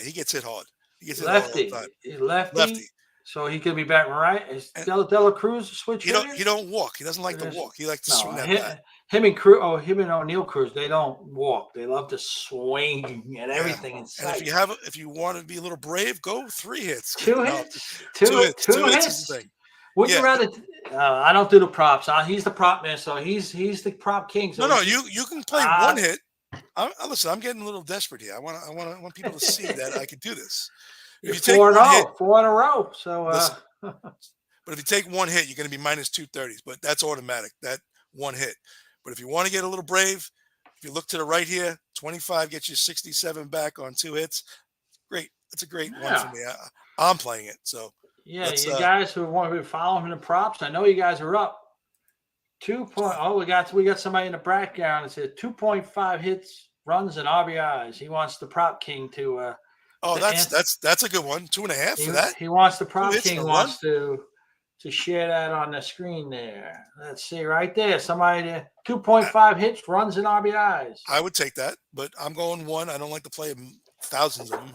Speaker 1: He gets hit hard. He gets
Speaker 2: hit hard all the time. Lefty. So he could be batting right. Is De La Cruz switch?
Speaker 1: He don't walk. He doesn't like to walk. He likes to swing that bat.
Speaker 2: Him and O'Neill Cruz, they don't walk. They love to swing and everything in sight.
Speaker 1: And if you want to be a little brave, go 3 hits.
Speaker 2: 2 hits. Two hits is the thing. Would you rather? I don't do the props. He's the prop man, so he's the prop king. So
Speaker 1: no, you can play 1 hit. Listen, I'm getting a little desperate here. I want people to see that I could do this.
Speaker 2: You're
Speaker 1: If you take
Speaker 2: 4 and
Speaker 1: one hit,
Speaker 2: 0, 4 in a row. So
Speaker 1: listen. But if you take one hit, you're going to be minus 230s. But that's automatic. That one hit. But if you want to get a little brave, if you look to the right here, 25 gets you 67 back on 2 hits. Great. That's a great one for
Speaker 2: yeah.
Speaker 1: me. I'm playing it. So
Speaker 2: Yeah,
Speaker 1: let's.
Speaker 2: you guys who want to be following the props, I know you guys are up 2. Oh, we got somebody in the background that says 2.5 hits, runs, and RBIs. He wants the prop king to
Speaker 1: Oh,
Speaker 2: answer.
Speaker 1: that's a good one. 2.5 for that.
Speaker 2: He wants the
Speaker 1: 2
Speaker 2: prop
Speaker 1: hits and
Speaker 2: king
Speaker 1: a run.
Speaker 2: wants to share that on the screen there. Let's see right there. Somebody there. 2.5 hits, runs, and RBIs.
Speaker 1: I would take that, but I'm going one. I don't like to play thousands of them.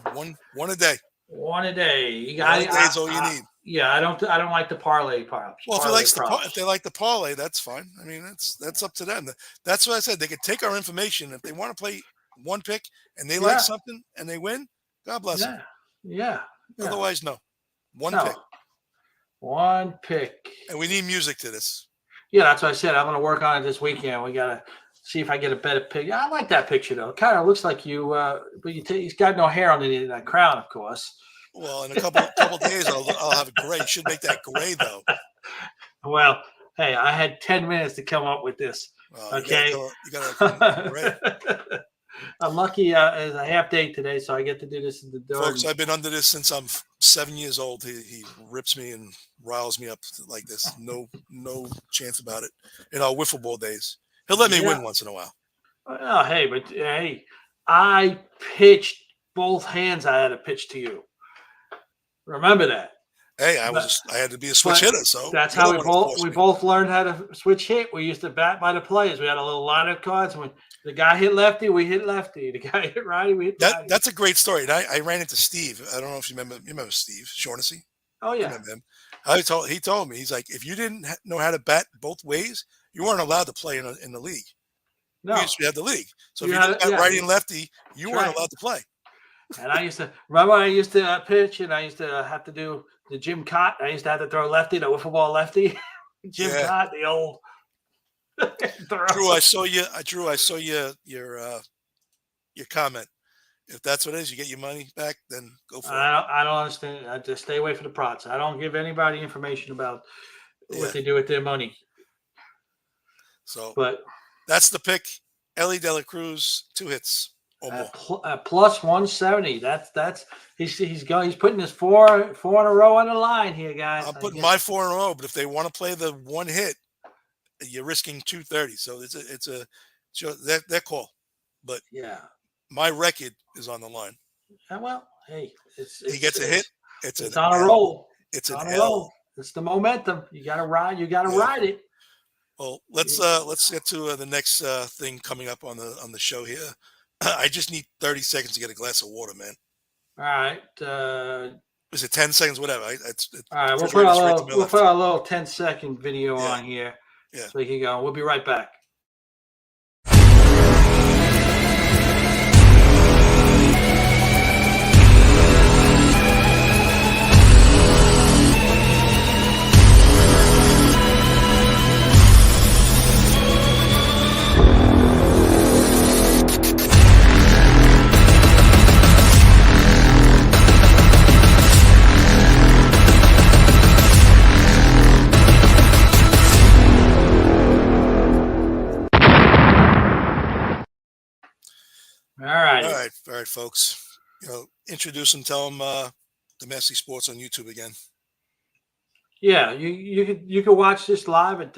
Speaker 1: One a day.
Speaker 2: One a day. You
Speaker 1: One
Speaker 2: got
Speaker 1: a day is all you need.
Speaker 2: Yeah, I don't like the parlay props.
Speaker 1: Well,
Speaker 2: Parlay
Speaker 1: if they like the parlay, that's fine. I mean, that's up to them. That's what I said. They could take our information if they want to play one pick and they like something and they win. God bless them.
Speaker 2: Yeah.
Speaker 1: Otherwise, no. One
Speaker 2: No.
Speaker 1: pick.
Speaker 2: One pick.
Speaker 1: And we need music to this.
Speaker 2: Yeah, that's what I said. I'm going to work on it this weekend. We got to see if I get a better pick. I like that picture, though. It kind of looks like you, but he's got no hair underneath that crown, of course.
Speaker 1: Well, in a couple days, I'll have a gray. You should make that gray, though.
Speaker 2: Well, hey, I had 10 minutes to come up with this. Okay.
Speaker 1: You got gray.
Speaker 2: I'm lucky it's a half day today, so I get to do this in the dark.
Speaker 1: Folks, I've been under this since I'm 7 years old. He rips me and riles me up like this. No chance about it. In our wiffle ball days, he'll let me win once in a while.
Speaker 2: Oh, hey, I pitched both hands. I had to pitch to you. Remember that.
Speaker 1: Hey, I had to be a switch hitter, so
Speaker 2: that's how we both learned how to switch hit. We used to bat by the players. We had a little lineup cards. When the guy hit lefty, we hit lefty. The guy hit righty, we hit righty.
Speaker 1: That's a great story. And I ran into Steve. I don't know if you remember Steve Shaughnessy.
Speaker 2: Oh yeah.
Speaker 1: Remember him? He told me, he's like, if you didn't know how to bat both ways, you weren't allowed to play in the league.
Speaker 2: No,
Speaker 1: we had the league. So if you didn't bat righty and lefty, you weren't allowed to play.
Speaker 2: And I used to pitch, and I used to have to do the Jim Cott. I used to have to throw lefty, the wiffle ball lefty. Jim Cott, the old.
Speaker 1: Drew, I saw your comment. If that's what it is, you get your money back, then go for it.
Speaker 2: I don't understand. I just stay away from the props. I don't give anybody information about what they do with their money.
Speaker 1: So,
Speaker 2: but
Speaker 1: that's the pick. Ellie De La Cruz, 2 hits.
Speaker 2: Plus 170. That's he's putting his four in a row on the line here, guys.
Speaker 1: I'm putting my 4 in a row, but if they want to play the one hit, you're risking 230. So it's their call. But my record is on the line.
Speaker 2: Well, hey,
Speaker 1: he gets a hit. It's
Speaker 2: on a roll.
Speaker 1: It's
Speaker 2: on
Speaker 1: an
Speaker 2: a roll. It's the momentum. You got to ride. You got to ride it.
Speaker 1: Well, let's get to the next thing coming up on the show here. I just need 30 seconds to get a glass of water, man.
Speaker 2: All right.
Speaker 1: Is it 10 seconds? Whatever.
Speaker 2: All right. We'll put our little 10-second video on here.
Speaker 1: Yeah.
Speaker 2: So we can go. We'll be right back.
Speaker 1: All right, folks. Introduce them. Tell them Domestic Sports on YouTube again.
Speaker 2: Yeah, you can watch this live at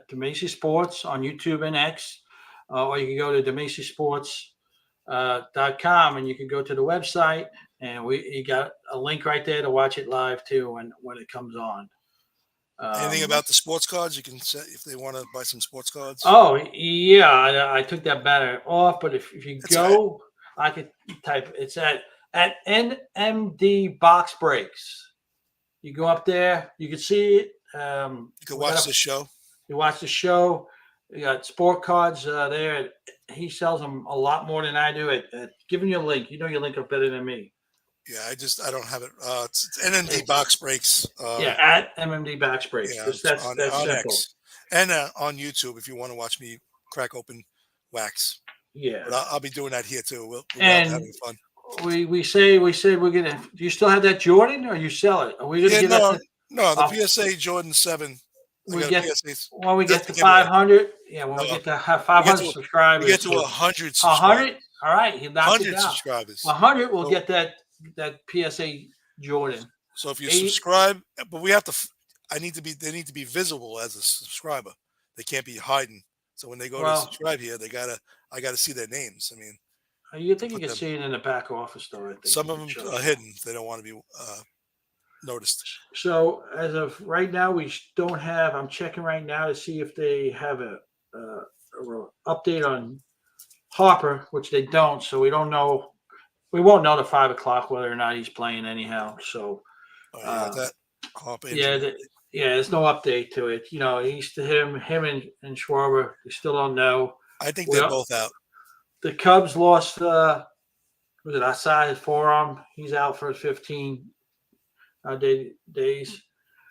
Speaker 2: Domestic Sports on YouTube and X, or you can go to DomesticSports.com and you can go to the website, and you got a link right there to watch it live too when it comes on.
Speaker 1: Anything about the sports cards? You can set if they want to buy some sports cards.
Speaker 2: Oh yeah, I took that banner off, but if you go, I could type. It's at NMD Box Breaks. You go up there, you can see it.
Speaker 1: You can watch the show.
Speaker 2: You watch the show. You got sport cards there. He sells them a lot more than I do. Give him your link. You know your link up better than me.
Speaker 1: Yeah, I don't have it. It's NMD Box Breaks.
Speaker 2: At MMD Box Breaks.
Speaker 1: Yeah,
Speaker 2: that's
Speaker 1: on
Speaker 2: simple.
Speaker 1: X. And on YouTube if you want to watch me crack open wax.
Speaker 2: Yeah.
Speaker 1: But I'll be doing that here too. We'll be out
Speaker 2: And
Speaker 1: having fun.
Speaker 2: we said we're gonna. Do you still have that Jordan, or you sell it? Are we gonna
Speaker 1: Yeah,
Speaker 2: give that
Speaker 1: no,
Speaker 2: to?
Speaker 1: no, the
Speaker 2: Uh,
Speaker 1: PSA Jordan 7. I
Speaker 2: we
Speaker 1: got a
Speaker 2: get
Speaker 1: PSA.
Speaker 2: when we
Speaker 1: That's
Speaker 2: get
Speaker 1: the
Speaker 2: to
Speaker 1: giveaway.
Speaker 2: 500. Yeah, when we
Speaker 1: No,
Speaker 2: get to have
Speaker 1: we get
Speaker 2: 500
Speaker 1: to we get
Speaker 2: subscribers,
Speaker 1: to 100
Speaker 2: 100.
Speaker 1: subscribers.
Speaker 2: All right, you knocked it
Speaker 1: 100
Speaker 2: down.
Speaker 1: subscribers.
Speaker 2: 100, we'll
Speaker 1: So
Speaker 2: get that PSA Jordan.
Speaker 1: so if you
Speaker 2: 80.
Speaker 1: subscribe, but we have to. They need to be visible as a subscriber. They can't be hiding. So when they go to
Speaker 2: Well,
Speaker 1: subscribe here, I gotta see their names. I mean,
Speaker 2: you
Speaker 1: to
Speaker 2: think you
Speaker 1: put
Speaker 2: can
Speaker 1: them.
Speaker 2: see it in the back office, though. I think
Speaker 1: Some
Speaker 2: you
Speaker 1: of
Speaker 2: can
Speaker 1: them
Speaker 2: show.
Speaker 1: are hidden. They don't want to be noticed.
Speaker 2: So as of right now, we don't have. I'm checking right now to see if they have a update on Harper, which they don't. So we don't know. We won't know at 5 o'clock whether or not he's playing anyhow. So
Speaker 1: Oh, you got
Speaker 2: uh,
Speaker 1: that? Harp
Speaker 2: yeah,
Speaker 1: injury.
Speaker 2: yeah. There's no update to it. He's to him and Schwarber. We still don't know.
Speaker 1: I think
Speaker 2: We
Speaker 1: they're both out.
Speaker 2: The Cubs lost. Was it outside his forearm? He's out for 15 days.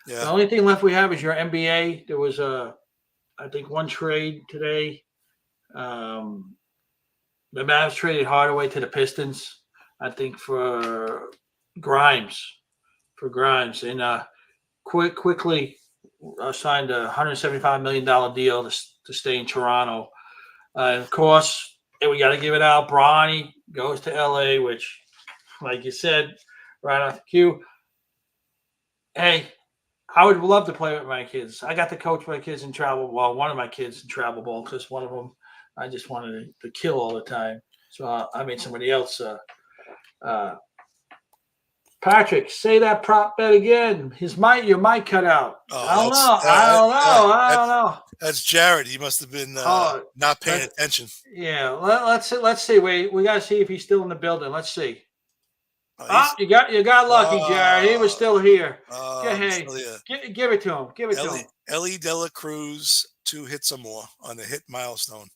Speaker 2: The
Speaker 1: Yeah.
Speaker 2: only thing left we have is your NBA. There was I think one trade today. Um, the Mavs traded Hardaway to the Pistons. I think for Grimes, and quickly signed a $175 million deal to stay in Toronto. And of course, we got to give it out. Bronny goes to LA, which, like you said, right off the cue. Hey, I would love to play with my kids. I got to coach my kids in travel. Well, one of my kids in travel ball because one of them I just wanted to kill all the time. So I made somebody else. Patrick, say that prop bet again. Your mic cut out.
Speaker 1: Oh,
Speaker 2: I don't know. I don't know.
Speaker 1: that's Jared. He must have been
Speaker 2: Oh,
Speaker 1: not paying attention.
Speaker 2: Yeah. Let's see. Wait, we gotta see if he's still in the building. Let's see.
Speaker 1: Oh,
Speaker 2: You got lucky, Jared. He was still here.
Speaker 1: He's
Speaker 2: Hey,
Speaker 1: still here.
Speaker 2: give it to him. Give it to him.
Speaker 1: Ellie Dela Cruz 2 hits or more on the hit milestone.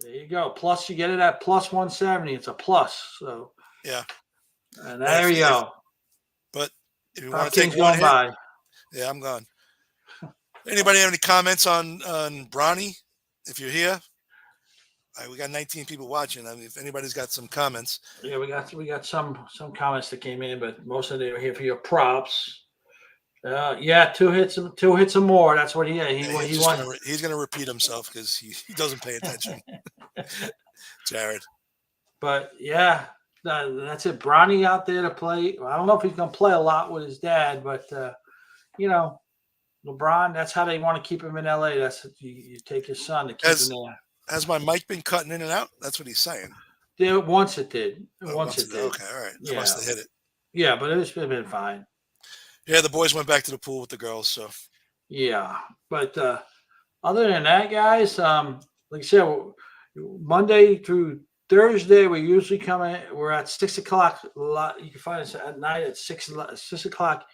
Speaker 2: There you go. Plus, you get it at plus 170. It's a plus. So
Speaker 1: yeah.
Speaker 2: And there you go.
Speaker 1: But if you want to take
Speaker 2: one hit, by.
Speaker 1: Yeah, I'm gone. Anybody have any comments on Bronny? If you're here, we got 19 people watching. I mean, if anybody's got some comments,
Speaker 2: yeah, we got some comments that came in, but most of them are here for your props. Yeah, two hits or more. That's what he won.
Speaker 1: He's gonna repeat himself because he doesn't pay attention. Jared.
Speaker 2: But yeah, that's it. Bronny out there to play. I don't know if he's gonna play a lot with his dad, but LeBron. That's how they want to keep him in LA. That's you take your son to keep him there.
Speaker 1: Has my mic been cutting in and out? That's what he's saying.
Speaker 2: Yeah, once it did. Once it did.
Speaker 1: Okay, all right. I must have hit it.
Speaker 2: Yeah, but it's been fine.
Speaker 1: Yeah, the boys went back to the pool with the girls, so.
Speaker 2: Yeah, but other than that, guys, like I said, Monday through Thursday, we usually come in. We're at 6 o'clock. You can find us at night at 6 o'clock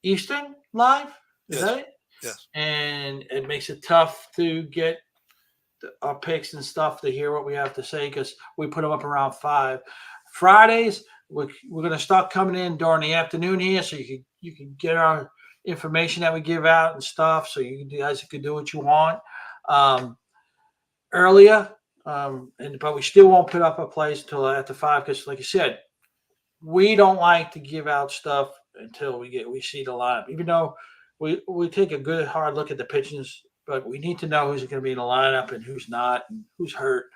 Speaker 2: Eastern live. Is that it?
Speaker 1: Yes.
Speaker 2: And it makes it tough to get our picks and stuff to hear what we have to say because we put them up around 5. Fridays, we're going to start coming in during the afternoon here, so you can get our information that we give out and stuff, so you guys can do what you want earlier. But we still won't put up a place until after 5 because, like I said, we don't like to give out stuff until we see the lineup. Even though we take a good hard look at the pitchers, but we need to know who's going to be in the lineup and who's not and who's hurt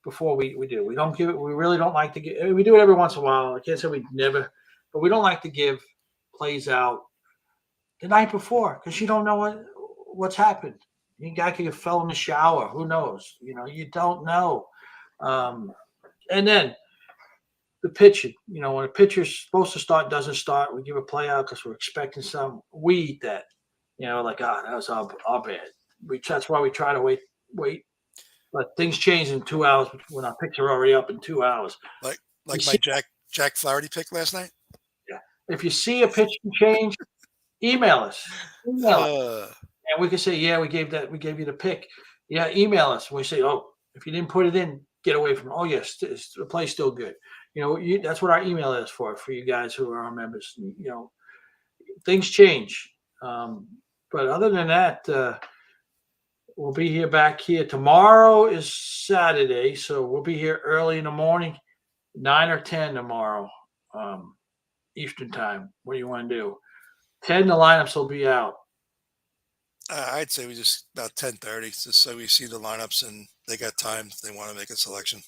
Speaker 2: before we do. We don't give it. We really don't like to give. We do it every once in a while. I can't say we never, but we don't like to give plays out the night before because you don't know what's happened. You guy could have fell in the shower. Who knows? You don't know. And then the pitching. When a pitcher's supposed to start doesn't start, we give a play out because we're expecting some. We eat that. That was our bad. That's why we try to wait. But things change in 2 hours when our picks are already up in 2 hours.
Speaker 1: Like my Jack Flaherty pick last night?
Speaker 2: Yeah. If you see a pitching change, email us. And we can say, yeah, we gave you the pick. Yeah, email us. We say, oh, if you didn't put it in, get away from it. Oh, yes, the play's still good. That's what our email is for you guys who are our members. Things change. But other than that, We'll be here back here. Tomorrow is Saturday, so we'll be here early in the morning, 9 or 10 tomorrow, Eastern time. What do you want to do? 10, the lineups will be out.
Speaker 1: I'd say we just about 10:30, just so we see the lineups and they got time if they want to make a selection.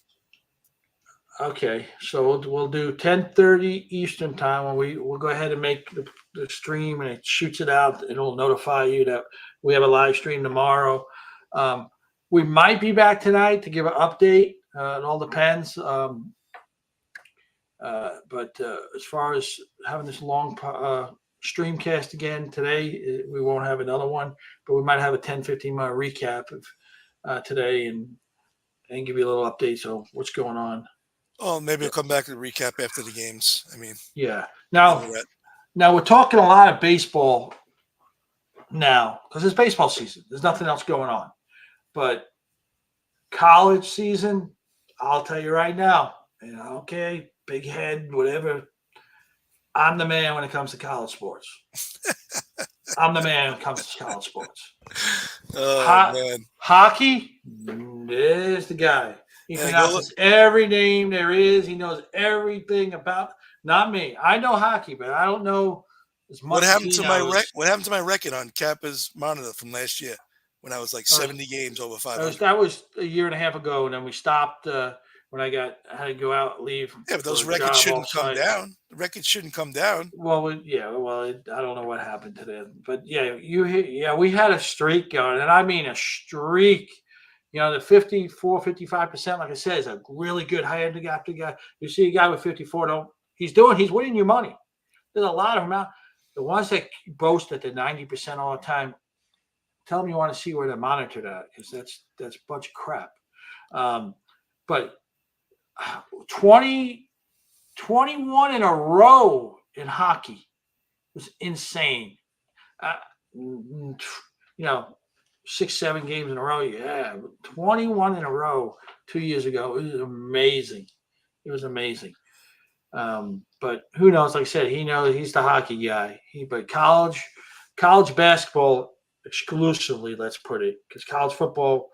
Speaker 2: Okay, so we'll do 10:30 Eastern time. When we'll go ahead and make the stream, and it shoots it out. It'll notify you that we have a live stream tomorrow. Um, we might be back tonight to give an update. It all depends. But as far as having this long streamcast again today, we won't have another one, but we might have a 10-15 minute recap of today and give you a little update. So what's going on?
Speaker 1: Oh, maybe we'll come back to the recap after the games. I mean,
Speaker 2: Yeah.
Speaker 1: you know
Speaker 2: Now we're talking a lot of baseball now because it's baseball season. There's nothing else going on. But college season, I'll tell you right now, okay, big head, whatever. I'm the man when it comes to college sports. I'm the man when it comes to college sports.
Speaker 1: oh man,
Speaker 2: Hockey, there's the guy. He
Speaker 1: and go look.
Speaker 2: pronounces every name there is. He knows everything about. Not me. I know hockey, but I don't know as
Speaker 1: What
Speaker 2: much as
Speaker 1: happened
Speaker 2: he
Speaker 1: to my
Speaker 2: knows.
Speaker 1: What happened to my record on Kappa's monitor from last year when I was like 70 games over 500?
Speaker 2: That was a year and a half ago, and then we stopped when I had to go out, leave
Speaker 1: Yeah, but
Speaker 2: for
Speaker 1: those
Speaker 2: a
Speaker 1: records
Speaker 2: job
Speaker 1: shouldn't come
Speaker 2: offsite.
Speaker 1: down. The records shouldn't come down.
Speaker 2: Well, I don't know what happened to them, but we had a streak going, and I mean a streak. The 54, 55%, like I said, is a really good high-end guy. You see a guy with 54, he's winning you money. There's a lot of them out. The ones that boast that they're 90% all the time, tell them you want to see where they're monitored at, because that's a bunch of crap. But 21 in a row in hockey was insane. You know, 6-7 games in a row. Yeah, 21 in a row 2 years ago. It was amazing. But who knows? Like I said, he knows he's the hockey guy. But college basketball exclusively. Let's put it, because college football.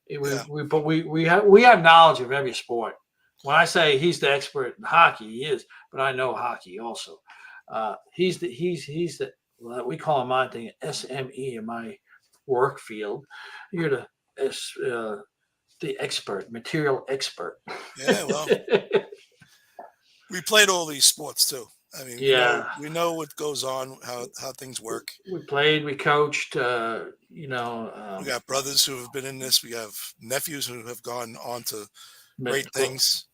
Speaker 1: Yeah.
Speaker 2: We have knowledge of every sport. When I say he's the expert in hockey, he is. But I know hockey also. He's the we call him my thing SME in my work field. You're the expert, material expert.
Speaker 1: Yeah, well, we played all these sports too. I mean,
Speaker 2: Yeah.
Speaker 1: we know what goes on, how things work.
Speaker 2: We played, we coached.
Speaker 1: We got brothers who have been in this. We have nephews who have gone on to great things.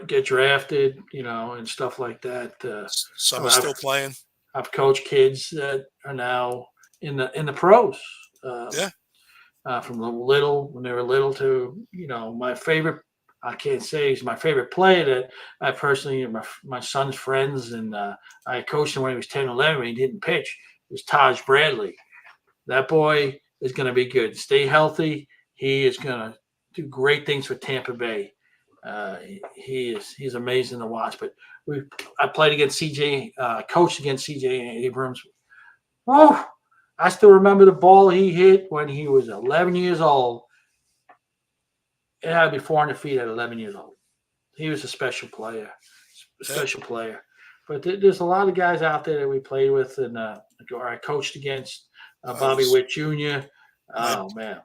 Speaker 2: Get drafted, and stuff like that.
Speaker 1: Some are still playing.
Speaker 2: I've coached kids that are now in the pros.
Speaker 1: Yeah.
Speaker 2: From when they were little to my favorite. I can't say he's my favorite player that I personally, my son's friends, and I coached him when he was 10, 11. When he didn't pitch. It was Taj Bradley. That boy is going to be good. Stay healthy. He is going to do great things for Tampa Bay. He's amazing to watch. But I played against CJ, coached against CJ Abrams. Oh, I still remember the ball he hit when he was 11 years old. It had to be 400 feet at 11 years old. He was a special player. But there's a lot of guys out there that we played with, and or I coached against. Bobby Witt Jr. Oh, man.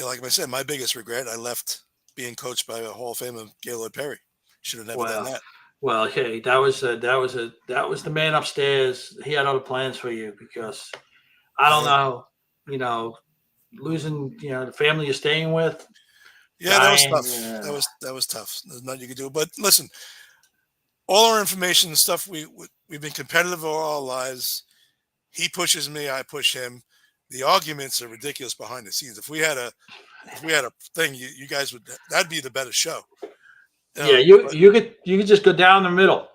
Speaker 1: Like I said, my biggest regret, I left being coached by a Hall of Famer, Gaylord Perry. Should have never done that.
Speaker 2: Well, hey, that was the man upstairs. He had other plans for you, because I don't know, losing, the family you're staying with.
Speaker 1: Yeah, that was tough. That was tough. There's nothing you could do. But listen, all our information and stuff, we've been competitive all our lives. He pushes me, I push him. The arguments are ridiculous behind the scenes. If we had a thing, you guys that'd be the better show.
Speaker 2: You could just go down the middle.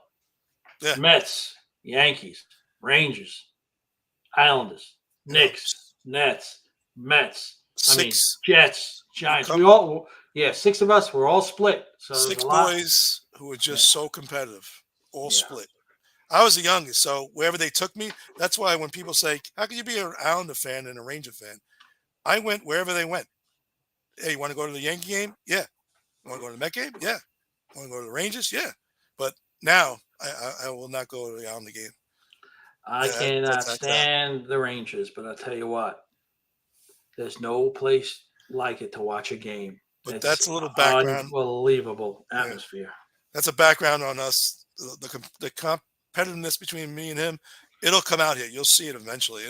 Speaker 1: Yeah.
Speaker 2: Mets, Yankees, Rangers, Islanders, Knicks, Nets, Mets. Jets, Giants. We all, 6 of us. We're all split. So
Speaker 1: 6 boys who were just so competitive, all split. I was the youngest, so wherever they took me, that's why when people say, "How can you be an Islander fan and a Ranger fan?" I went wherever they went. Hey, you want to go to the Yankee game? Yeah. You want to go to the Met game? Yeah. Want to go to the Rangers? Yeah. But now I will not go to the Omni game.
Speaker 2: I cannot
Speaker 1: That's out.
Speaker 2: stand the Rangers, but I'll tell you what, there's no place like it to watch a game.
Speaker 1: But
Speaker 2: It's
Speaker 1: that's a little background.
Speaker 2: unbelievable
Speaker 1: Yeah.
Speaker 2: atmosphere.
Speaker 1: That's a background on us. The competitiveness between me and him, it'll come out here. You'll see it eventually.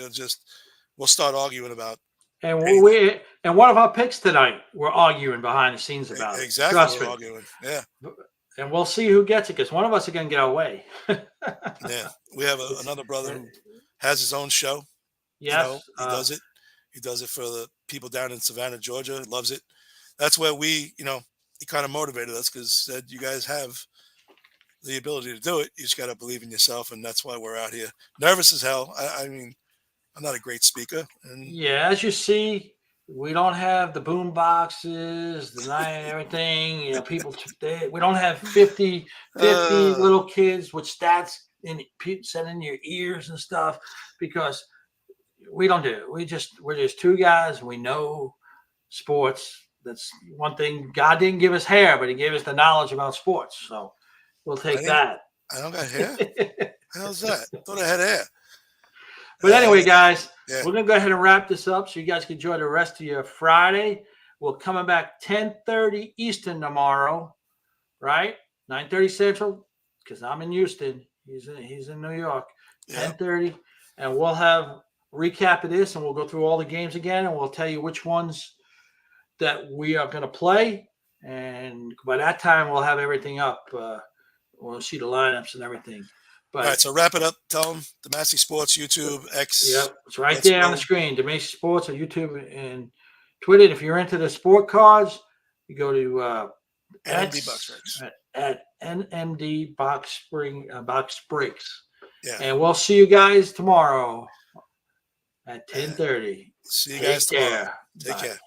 Speaker 1: We'll start arguing about
Speaker 2: And
Speaker 1: anything.
Speaker 2: one of our picks tonight, we're arguing behind the scenes about it.
Speaker 1: Exactly.
Speaker 2: Trust
Speaker 1: We're
Speaker 2: me.
Speaker 1: arguing. Yeah.
Speaker 2: And we'll see who gets it because one of us is going to get our way.
Speaker 1: Yeah. We have another brother who has his own show.
Speaker 2: Yes.
Speaker 1: He does it. He does it for the people down in Savannah, Georgia. Loves it. That's where he kind of motivated us because said you guys have the ability to do it. You just got to believe in yourself, and that's why we're out here. Nervous as hell. I mean, I'm not a great speaker. And
Speaker 2: yeah, as you see, we don't have the boom boxes, the night and everything. You know, we don't have 50 little kids with stats set in your ears and stuff because we don't do it. We're just two guys. We know sports. That's one thing. God didn't give us hair, but He gave us the knowledge about sports. So we'll take that.
Speaker 1: I don't got hair. How's that? I thought I had hair.
Speaker 2: But anyway, guys, we're going to go ahead and wrap this up so you guys can enjoy the rest of your Friday. We're coming back 10:30 Eastern tomorrow, right? 9:30 Central, because I'm in Houston. He's in New York. 10:30, and we'll have recap of this, and we'll go through all the games again, and we'll tell you which ones that we are going to play. And by that time, we'll have everything up. We'll see the lineups and everything. But,
Speaker 1: all right, so wrap it up. Tell them the Massey Sports YouTube X.
Speaker 2: Yep, it's right there on the screen. The Massey Sports on YouTube and Twitter. If you're into the sport cards, you go to
Speaker 1: NMD Box Breaks.
Speaker 2: At NMD Box Breaks.
Speaker 1: Yeah,
Speaker 2: and we'll see you guys tomorrow at 10:30.
Speaker 1: See you guys tomorrow. Take care.